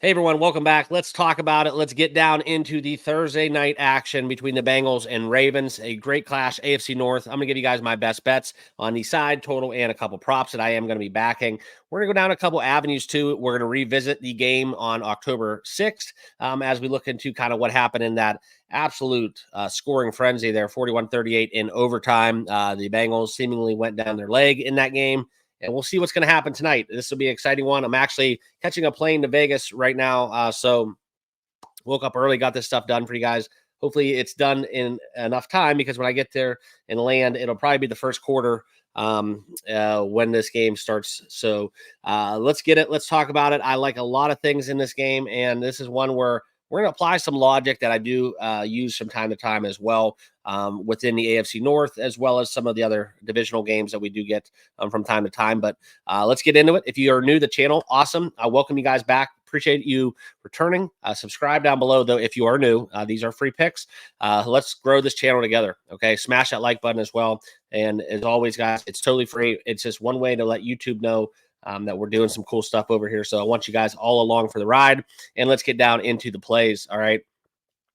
Hey everyone, welcome back. Let's talk about it. Let's get down into the Thursday night action between the Bengals and Ravens. A great clash, AFC North. I'm going to give you guys my best bets on the side total and a couple props that I am going to be backing. We're going to go down a couple avenues too. We're going to revisit the game on October 6th as we look into kind of what happened in that absolute scoring frenzy there, 41-38 in overtime. The Bengals seemingly went down their leg in that game. And we'll see what's going to happen tonight. This will be an exciting one. I'm actually catching a plane to Vegas right now. So woke up early, got this stuff done for you guys. Hopefully it's done in enough time because when I get there and land, it'll probably be the first quarter when this game starts. So let's get it. Let's talk about it. I like a lot of things in this game. And this is one where we're going to apply some logic that I do use from time to time as well within the AFC North, as well as some of the other divisional games that we do get from time to time. But let's get into it. If you are new to the channel, awesome. I welcome you guys back. Appreciate you returning. Subscribe down below, though, if you are new. These are free picks. Let's grow this channel together, okay? Smash that like button as well. And as always, guys, it's totally free. It's just one way to let YouTube know that we're doing some cool stuff over here. So I want you guys all along for the ride. And let's get down into the plays, all right?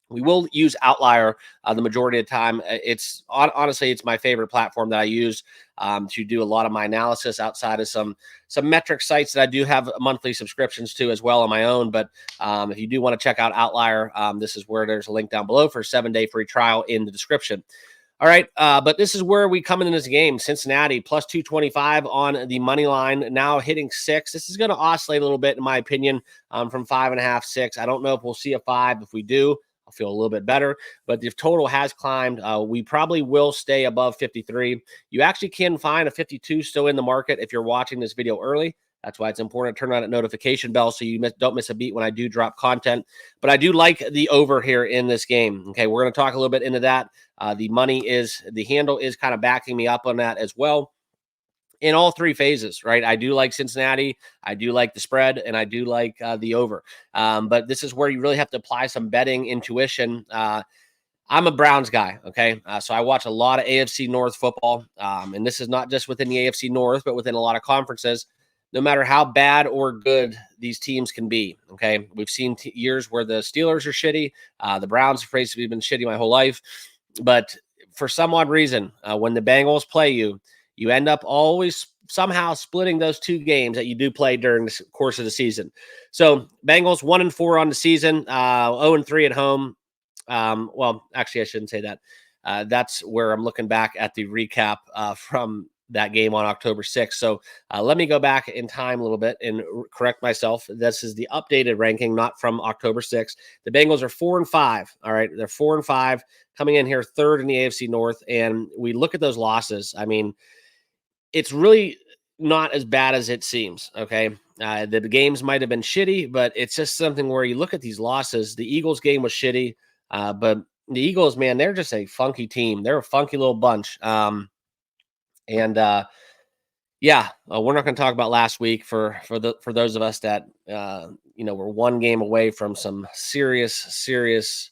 We will use Outlier the majority of the time. It's honestly, it's my favorite platform that I use to do a lot of my analysis outside of some metric sites that I do have monthly subscriptions to as well on my own. But if you do want to check out Outlier, this is where there's a link down below for a 7-day free trial in the description. All right, but this is where we come in this game. Cincinnati plus 225 on the money line, now hitting 6. This is going to oscillate a little bit, in my opinion, from 5.5, 6. I don't know if we'll see a 5. If we do, I'll feel a little bit better. But the total has climbed. We probably will stay above 53. You actually can find a 52 still in the market if you're watching this video early. That's why it's important to turn on that notification bell so you don't miss a beat when I do drop content. But I do like the over here in this game. Okay, we're going to talk a little bit into that. The handle is kind of backing me up on that as well in all three phases, right? I do like Cincinnati. I do like the spread, and I do like the over. But this is where you really have to apply some betting intuition. I'm a Browns guy, okay? So I watch a lot of AFC North football, and this is not just within the AFC North, but within a lot of conferences. No matter how bad or good these teams can be, okay? We've seen years where the Steelers are shitty. The Browns have basically been shitty my whole life. But for some odd reason, when the Bengals play you, you end up always somehow splitting those two games that you do play during the course of the season. So Bengals 1-4 on the season, 0-3 at home. Well, actually, I shouldn't say that. That's where I'm looking back at the recap from that game on October 6th. So let me go back in time a little bit and correct myself. This is the updated ranking, not from October 6th. The Bengals are 4-5. All right. They're 4-5 coming in here third in the AFC North. And we look at those losses. I mean, it's really not as bad as it seems. Okay. The games might have been shitty, but it's just something where you look at these losses. The Eagles game was shitty, but the Eagles, man, they're just a funky team. They're a funky little bunch. We're not going to talk about last week for those of us that were one game away from some serious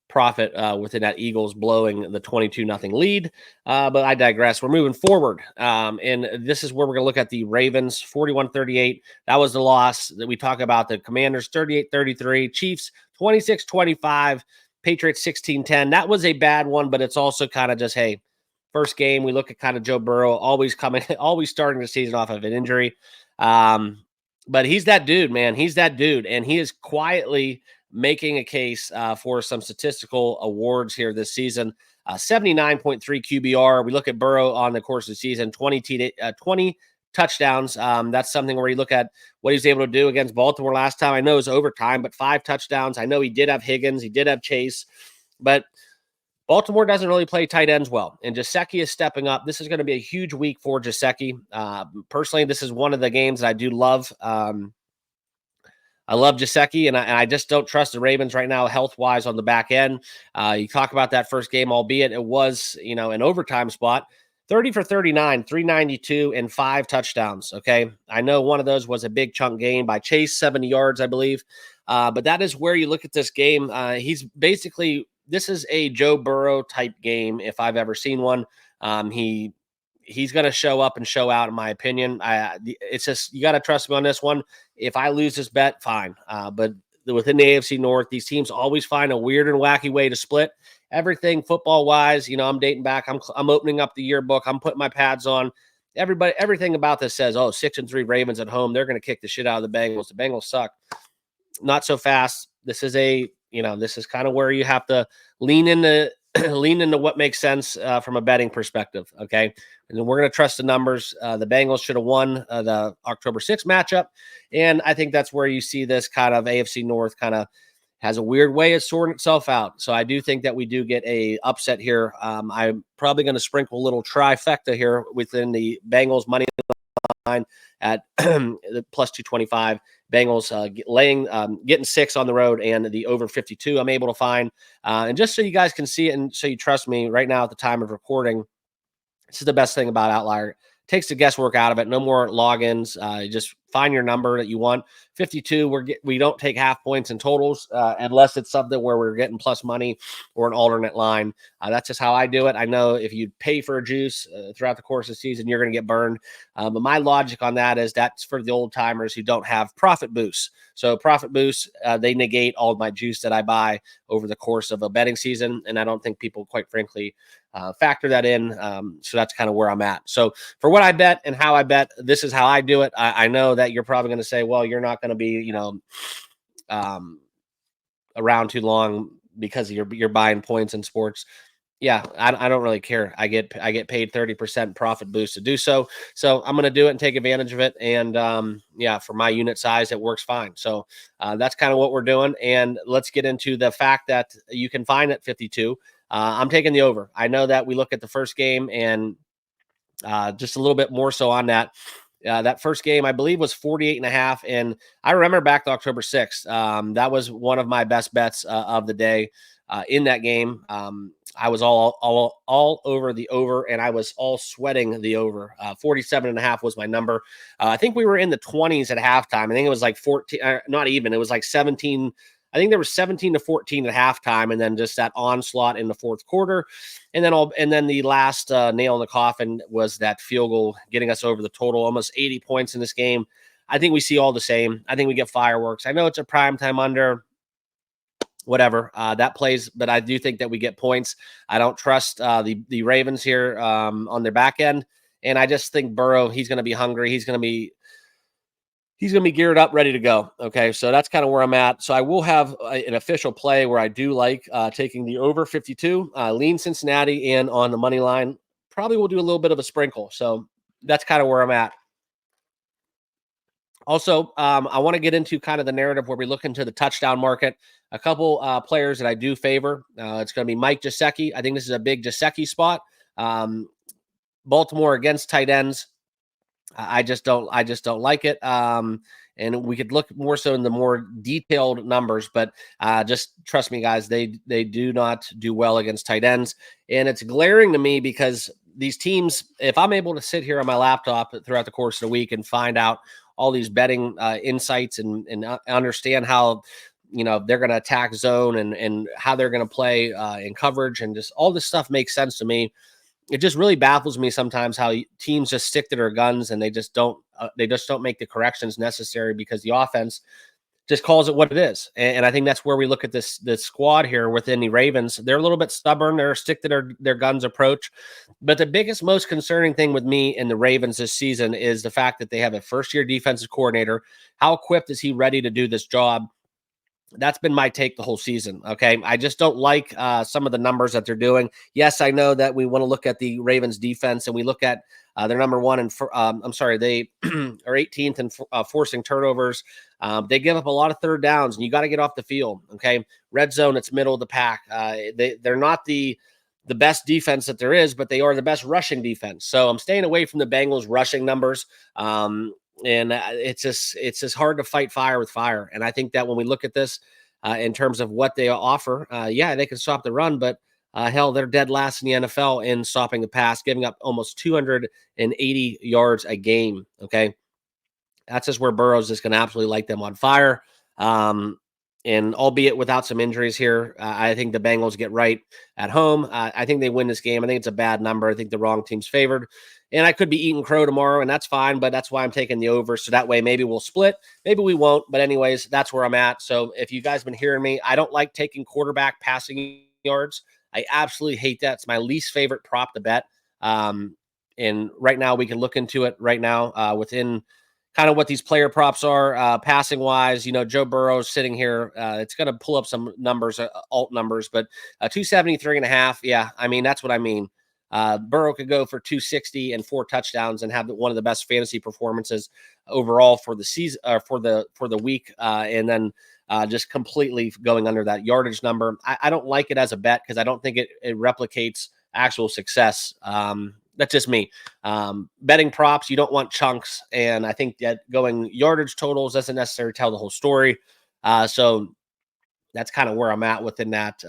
profit within that Eagles blowing the 22-0 lead. But I digress. We're moving forward. And this is where we're going to look at the Ravens 41-38. That was the loss that we talk about. The Commanders 38-33, Chiefs 26-25, Patriots 16-10. That was a bad one, but it's also kind of just, hey, first game, we look at kind of Joe Burrow, always starting the season off of an injury. But he's that dude, man. He's that dude. And he is quietly making a case for some statistical awards here this season. 79.3 QBR. We look at Burrow on the course of the season, 20 touchdowns. That's something where you look at what he was able to do against Baltimore last time. I know it was overtime, but 5 touchdowns. I know he did have Higgins. He did have Chase. But Baltimore doesn't really play tight ends well, and Gesicki is stepping up. This is going to be a huge week for Gesicki. Personally, this is one of the games that I do love. I love Gesicki, and I just don't trust the Ravens right now health-wise on the back end. You talk about that first game, albeit it was, an overtime spot. 30 for 39, 392, and 5 touchdowns, okay? I know one of those was a big chunk gain by Chase, 70 yards, I believe. But that is where you look at this game. He's basically – this is a Joe Burrow type game if I've ever seen one. he's going to show up and show out, in my opinion. It's just, you got to trust me on this one. If I lose this bet, fine. But within the AFC North, these teams always find a weird and wacky way to split everything football wise. I'm dating back. I'm opening up the yearbook. I'm putting my pads on. Everything about this says, 6-3 Ravens at home. They're going to kick the shit out of the Bengals. The Bengals suck. Not so fast. This is this is kind of where you have to lean into what makes sense from a betting perspective. Okay. And then we're going to trust the numbers. The Bengals should have won the October 6th matchup. And I think that's where you see this kind of AFC North kind of has a weird way of sorting itself out. So I do think that we do get a upset here. I'm probably going to sprinkle a little trifecta here within the Bengals money line at the plus 225. Bengals getting 6 on the road, and the over 52 I'm able to find. And just so you guys can see it and so you trust me, right now at the time of recording, this is the best thing about Outlier. It takes the guesswork out of it. No more logins. Just find your number that you want. 52, we don't take half points and totals unless it's something where we're getting plus money or an alternate line. That's just how I do it. I know if you pay for a juice throughout the course of the season, you're going to get burned. But my logic on that is that's for the old timers who don't have profit boosts. So profit boosts, they negate all of my juice that I buy over the course of a betting season. And I don't think people, quite frankly, factor that in. So that's kind of where I'm at. So for what I bet and how I bet, this is how I do it. I know that you're probably going to say, well, you're not going to be, around too long because you're buying points in sports. Yeah, I don't really care. I get paid 30% profit boost to do so. So I'm going to do it and take advantage of it. And for my unit size, it works fine. So that's kind of what we're doing. And let's get into the fact that you can find at 52. I'm taking the over. I know that we look at the first game and just a little bit more so on that. That first game, I believe, was 48.5. And I remember back to October 6th. That was one of my best bets of the day in that game. I was all over the over, and I was all sweating the over. 47.5 was my number. I think we were in the 20s at halftime. I think it was like 14, not even. It was like 17. I think there was 17-14 at halftime, and then just that onslaught in the fourth quarter. And then the last nail in the coffin was that field goal getting us over the total, almost 80 points in this game. I think we see all the same. I think we get fireworks. I know it's a primetime under, whatever that plays, but I do think that we get points. I don't trust the Ravens here on their back end. And I just think Burrow, he's going to be hungry. He's going to be geared up, ready to go. Okay, so that's kind of where I'm at. So I will have an official play where I do like taking the over 52, lean Cincinnati, and on the money line, probably will do a little bit of a sprinkle. So that's kind of where I'm at. Also, I want to get into kind of the narrative where we look into the touchdown market. A couple players that I do favor. It's going to be Mike Gesicki. I think this is a big Gesicki spot. Baltimore against tight ends. I just don't like it. And we could look more so in the more detailed numbers, but just trust me, guys, they do not do well against tight ends. And it's glaring to me because these teams, if I'm able to sit here on my laptop throughout the course of the week and find out all these betting insights and understand how, they're going to attack zone and how they're going to play in coverage, and just all this stuff makes sense to me. It just really baffles me sometimes how teams just stick to their guns and they just don't make the corrections necessary because the offense just calls it what it is. And I think that's where we look at this squad here within the Ravens. They're a little bit stubborn. They're a stick to their guns approach. But the biggest, most concerning thing with me in the Ravens this season is the fact that they have a first-year defensive coordinator. How equipped is he ready to do this job? That's been my take the whole season. Okay. I just don't like some of the numbers that they're doing. Yes, I know that we want to look at the Ravens defense and we look at their number one and they are 18th in forcing turnovers. They give up a lot of third downs and you got to get off the field. Okay. Red zone, it's middle of the pack. They're not the best defense that there is, but they are the best rushing defense. So I'm staying away from the Bengals rushing numbers. And it's just hard to fight fire with fire. And I think that when we look at this in terms of what they offer, they can stop the run, but hell, they're dead last in the NFL in stopping the pass, giving up almost 280 yards a game. Okay. That's just where Burrow's just going to absolutely light them on fire. And albeit without some injuries here, I think the Bengals get right at home. I think they win this game. I think it's a bad number. I think the wrong team's favored. And I could be eating crow tomorrow, and that's fine, but that's why I'm taking the over. So that way maybe we'll split, maybe we won't. But anyways, that's where I'm at. So if you guys been hearing me, I don't like taking quarterback passing yards. I absolutely hate that. It's my least favorite prop to bet. And right now we can look into it right now within kind of what these player props are passing wise. Joe Burrow sitting here. It's going to pull up some numbers, alt numbers, but 273.5. Yeah, I mean, that's what I mean. Burrow could go for 260 and 4 touchdowns and have one of the best fantasy performances overall for the season, for the week, and then just completely going under that yardage number. I don't like it as a bet because I don't think it replicates actual success. That's just me. Betting props, you don't want chunks, and I think that going yardage totals doesn't necessarily tell the whole story. So that's kind of where I'm at within that.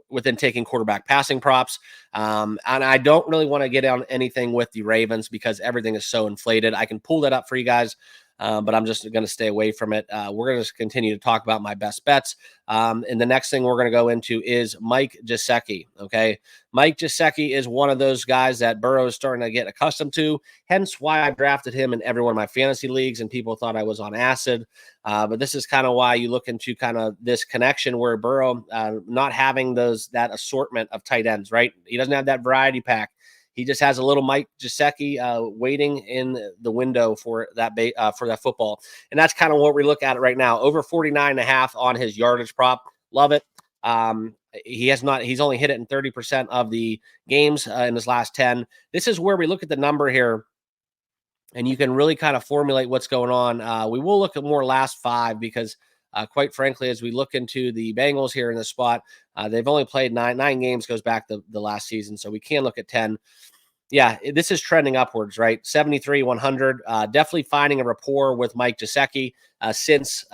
Within taking quarterback passing props. And I don't really want to get on anything with the Ravens because everything is so inflated. I can pull that up for you guys, but I'm just going to stay away from it. We're going to just continue to talk about my best bets. And the next thing we're going to go into is Mike Gesicki. Okay. Mike Gesicki is one of those guys that Burrow is starting to get accustomed to, hence why I drafted him in every one of my fantasy leagues, and people thought I was on acid. But this is kind of why you look into kind of this connection where Burrow not having that assortment of tight ends, right? He doesn't have that variety pack. He just has a little Mike Gesicki waiting in the window for that football. And that's kind of what we look at right now. Over 49.5 on his yardage prop. Love it. He's only hit it in 30% of the games in his last 10. This is where we look at the number here, and you can really kind of formulate what's going on. We will look at more last 5 because quite frankly, as we look into the Bengals here in this spot, they've only played nine games, goes back the last season. So we can look at 10. Yeah, this is trending upwards, right? 73, 100. Definitely finding a rapport with Mike Gesicki since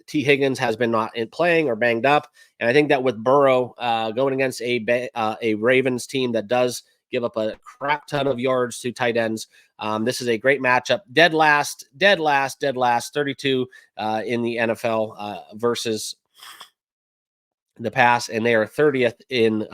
T. Higgins has been not playing or banged up. And I think that with Burrow going against a Ravens team that does give up a crap ton of yards to tight ends, this is a great matchup. Dead last, 32 in the NFL versus the pass, and they are 30th in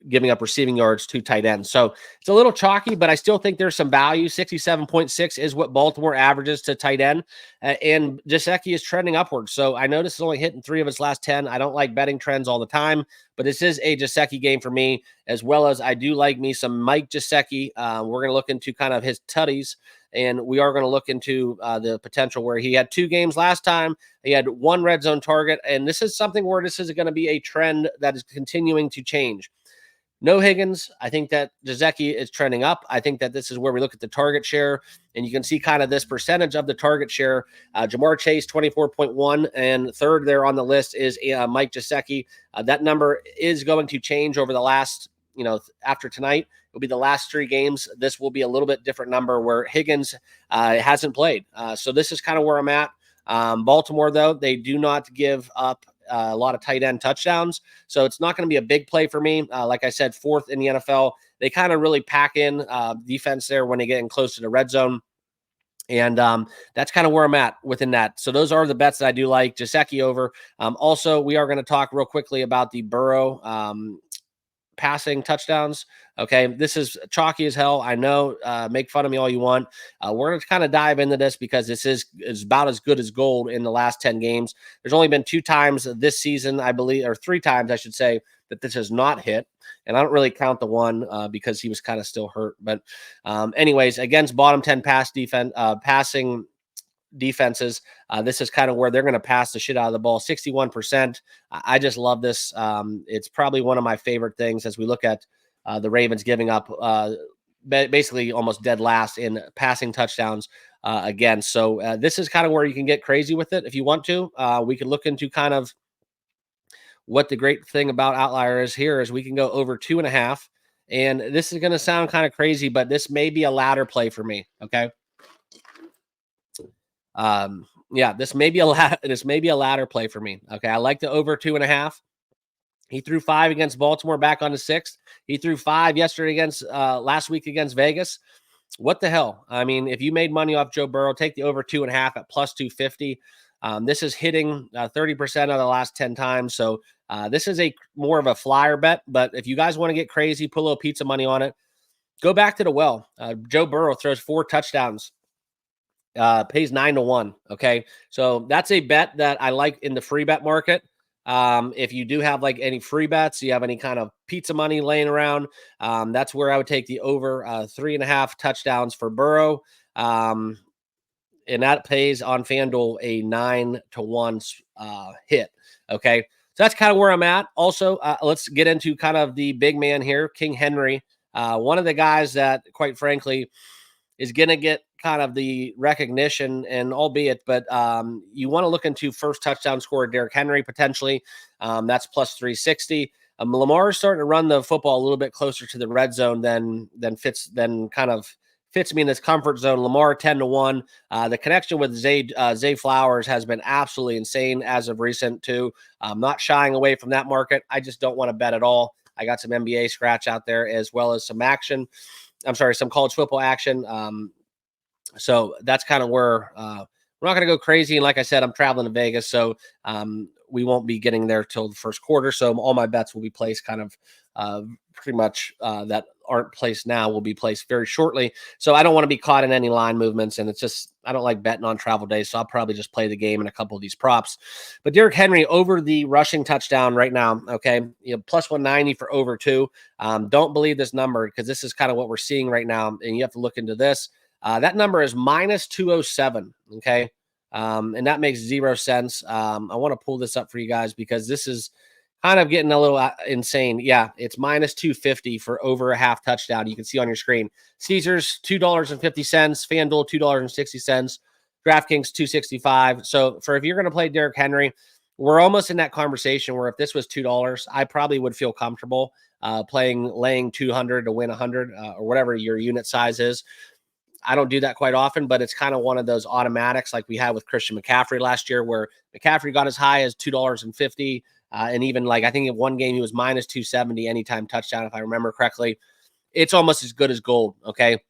giving up receiving yards to tight ends. So it's a little chalky, but I still think there's some value. 67.6 is what Baltimore averages to tight end. And Gesicki is trending upwards. So I know this is only hitting 3 of his last 10. I don't like betting trends all the time, but this is a Gesicki game for me, as well as I do like me some Mike Gesicki. We're going to look into kind of his tutties, and we are going to look into the potential where he had 2 games last time. He had 1 red zone target, and this is something where this is going to be a trend that is continuing to change. No Higgins. I think that Gesicki is trending up. I think that this is where we look at the target share, and you can see kind of this percentage of the target share. Jamar Chase, 24.1, and third there on the list is Mike Gesicki. That number is going to change over the last, after tonight. It'll be the last 3 games. This will be a little bit different number where Higgins hasn't played. So this is kind of where I'm at. Baltimore, though, they do not give up a lot of tight end touchdowns. So it's not going to be a big play for me. Like I said, 4th in the NFL. They kind of really pack in defense there when they get in close to the red zone. And that's kind of where I'm at within that. So those are the bets that I do like. Gesicki over. Also, we are going to talk real quickly about the Burrow passing touchdowns. Okay, this is chalky as hell. I know. Make fun of me all you want. We're going to kind of dive into this because this is about as good as gold in the last 10 games. There's only been 2 times this season, I believe, or 3 times, I should say, that this has not hit. And I don't really count the one because he was kind of still hurt. But anyways, against bottom 10 passing defenses, this is kind of where they're going to pass the shit out of the ball. 61%. I just love this. It's probably one of my favorite things as we look at the Ravens giving up basically almost dead last in passing touchdowns again. So this is kind of where you can get crazy with it if you want to. We can look into kind of what the great thing about Outlier is here is we can go over 2.5. And this is going to sound kind of crazy, but this may be a ladder play for me. Okay. This may be a ladder play for me. Okay, I like the over 2.5. He threw 5 against Baltimore back on the 6th. He threw 5 yesterday against last week against Vegas. What the hell? I mean, if you made money off Joe Burrow, take the over 2.5 at plus 250. This is hitting 30% of the last 10 times. So this is more of a flyer bet. But if you guys want to get crazy, put a little pizza money on it. Go back to the well. Joe Burrow throws 4 touchdowns, pays 9-1. Okay. So that's a bet that I like in the free bet market. If you do have like any free bets, you have any kind of pizza money laying around, that's where I would take the over 3.5 touchdowns for Burrow. And that pays on FanDuel a 9-1 hit. Okay. So that's kind of where I'm at. Also, let's get into kind of the big man here, King Henry. One of the guys that, quite frankly, is going to get kind of the recognition, and albeit, but you want to look into first touchdown scorer, Derrick Henry, potentially. That's plus 360. Lamar is starting to run the football a little bit closer to the red zone than kind of fits me in this comfort zone. Lamar 10-1. The connection with Zay Flowers has been absolutely insane as of recent too. I'm not shying away from that market. I just don't want to bet at all. I got some NBA scratch out there as well as some action. Some college football action. So that's kind of where we're not going to go crazy. And like I said, I'm traveling to Vegas, so we won't be getting there till the first quarter. So all my bets will be placed kind of pretty much that aren't placed now will be placed very shortly. So I don't want to be caught in any line movements. And it's just, I don't like betting on travel days. So I'll probably just play the game in a couple of these props. But Derrick Henry over the rushing touchdown right now. Okay. Plus 190 for over 2. Don't believe this number because this is kind of what we're seeing right now. And you have to look into this. That number is minus 207. Okay. And that makes 0 sense. I want to pull this up for you guys because this is kind of getting a little insane. Yeah, it's minus 250 for over a half touchdown. You can see on your screen. Caesars, $2.50. FanDuel, $2.60. DraftKings, $2.65. So if you're going to play Derrick Henry, we're almost in that conversation where if this was $2, I probably would feel comfortable laying 200 to win 100 or whatever your unit size is. I don't do that quite often, but it's kind of one of those automatics like we had with Christian McCaffrey last year, where McCaffrey got as high as $2.50. And even like, I think in one game he was minus 270 anytime touchdown, if I remember correctly. It's almost as good as gold. Okay.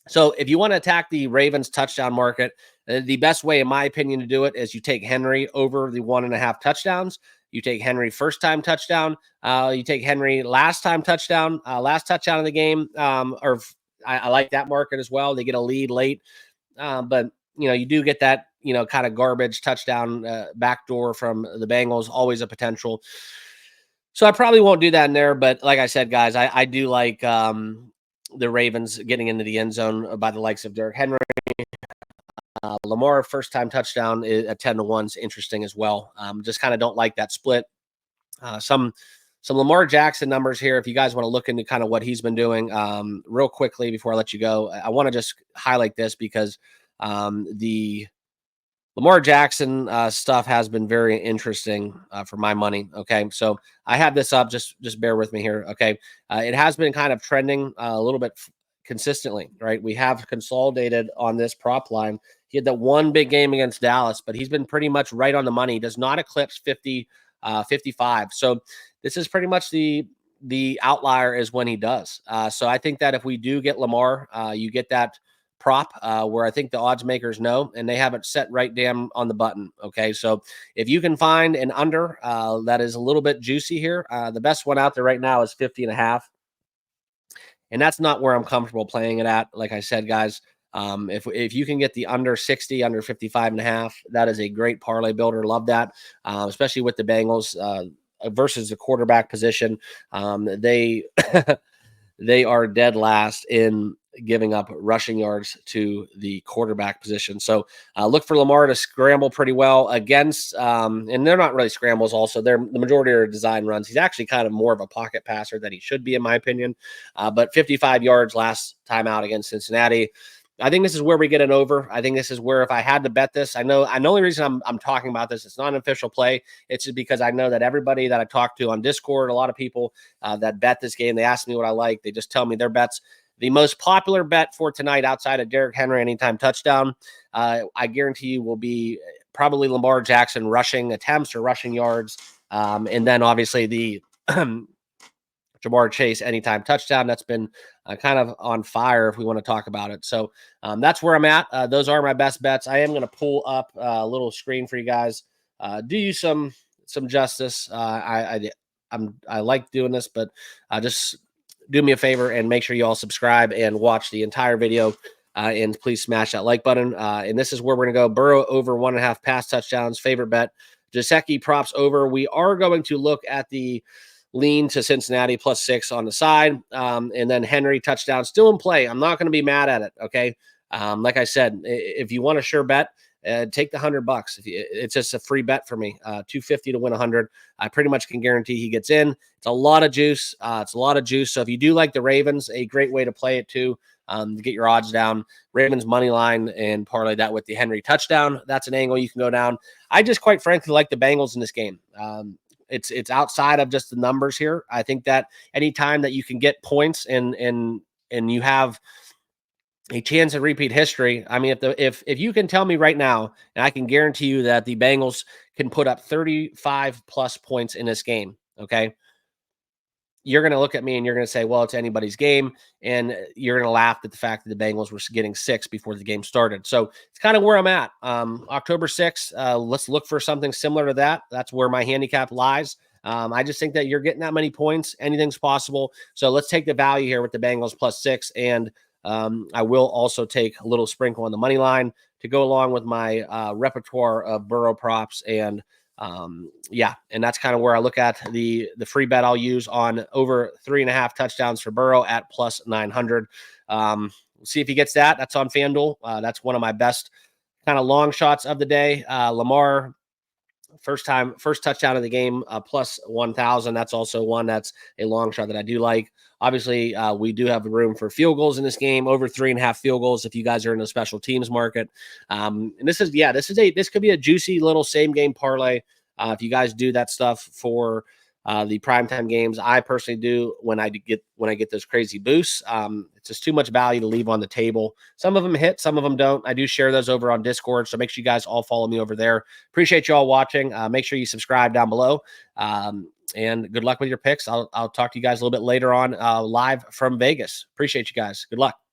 So if you want to attack the Ravens touchdown market, the best way, in my opinion, to do it is you take Henry over the 1.5 touchdowns. You take Henry first time touchdown. You take Henry last time touchdown, last touchdown of the game. I like that market as well. They get a lead late. But you do get that, kind of garbage touchdown backdoor from the Bengals, always a potential. So I probably won't do that in there. But like I said, guys, I do like the Ravens getting into the end zone by the likes of Derrick Henry. Lamar first time touchdown at 10-1 is interesting as well. Just kind of don't like that split. Some Lamar Jackson numbers here. If you guys want to look into kind of what he's been doing real quickly before I let you go, I want to just highlight this because the Lamar Jackson stuff has been very interesting for my money. Okay. So I have this up. Just bear with me here. Okay. It has been kind of trending a little bit consistently, right? We have consolidated on this prop line. He had that one big game against Dallas, but he's been pretty much right on the money. He does not eclipse 55. So this is pretty much the outlier is when he does. So I think that if we do get Lamar, you get that prop where I think the odds makers know, and they have it set right down on the button. Okay. So if you can find an under that is a little bit juicy here, the best one out there right now is 50.5. And that's not where I'm comfortable playing it at. Like I said, guys, if you can get the under 60, under 55.5, that is a great parlay builder. Love that, especially with the Bengals versus the quarterback position. They they are dead last in giving up rushing yards to the quarterback position. So look for Lamar to scramble pretty well against, and they're not really scrambles also. The majority are design runs. He's actually kind of more of a pocket passer than he should be, in my opinion. But 55 yards last time out against Cincinnati. I think this is where we get an over. I think this is where if I had to bet this, I know the only reason I'm talking about this, it's not an official play. It's just because I know that everybody that I talk to on Discord, a lot of people that bet this game, they ask me what I like. They just tell me their bets. The most popular bet for tonight outside of Derrick Henry anytime touchdown, I guarantee you will be probably Lamar Jackson rushing attempts or rushing yards. And then obviously the Jamar Chase anytime touchdown. That's been kind of on fire if we want to talk about it. So that's where I'm at. Those are my best bets. I am going to pull up a little screen for you guys. Do you some justice. I like doing this, but just do me a favor and make sure you all subscribe and watch the entire video. And please smash that like button. And this is where we're going to go. Burrow over 1.5 pass touchdowns. Favorite bet. Gesicki props over. We are going to look at the lean to Cincinnati +6 on the side. And then Henry touchdown still in play. I'm not going to be mad at it. Okay. Like I said, if you want a sure bet, take the $100. It's just a free bet for me. $250 to win 100. I pretty much can guarantee he gets in. It's a lot of juice. So if you do like the Ravens, a great way to play it too. To get your odds down, Ravens money line and parlay that with the Henry touchdown. That's an angle you can go down. I just quite frankly like the Bengals in this game. It's outside of just the numbers here. I think that anytime that you can get points and you have a chance of repeat history. I mean, if you can tell me right now, and I can guarantee you that the Bengals can put up 35 plus points in this game, okay? You're going to look at me and you're going to say, well, it's anybody's game. And you're going to laugh at the fact that the Bengals were getting 6 before the game started. So it's kind of where I'm at. October 6th, let's look for something similar to that. That's where my handicap lies. I just think that you're getting that many points. Anything's possible. So let's take the value here with the Bengals +6. And I will also take a little sprinkle on the money line to go along with my repertoire of Burrow props. And and that's kind of where I look at the free bet I'll use on over 3.5 touchdowns for Burrow at +900. We'll see if he gets that. That's on FanDuel. That's one of my best kind of long shots of the day. Lamar, first touchdown of the game, +1,000. That's also one that's a long shot that I do like. Obviously, we do have room for field goals in this game, over 3.5 field goals if you guys are in the special teams market. And this could be a juicy little same game parlay if you guys do that stuff for the primetime games. I personally do when I get those crazy boosts. It's just too much value to leave on the table. Some of them hit, some of them don't. I do share those over on Discord, so make sure you guys all follow me over there. Appreciate you all watching. Make sure you subscribe down below. And good luck with your picks. I'll talk to you guys a little bit later on live from Vegas. Appreciate you guys. Good luck.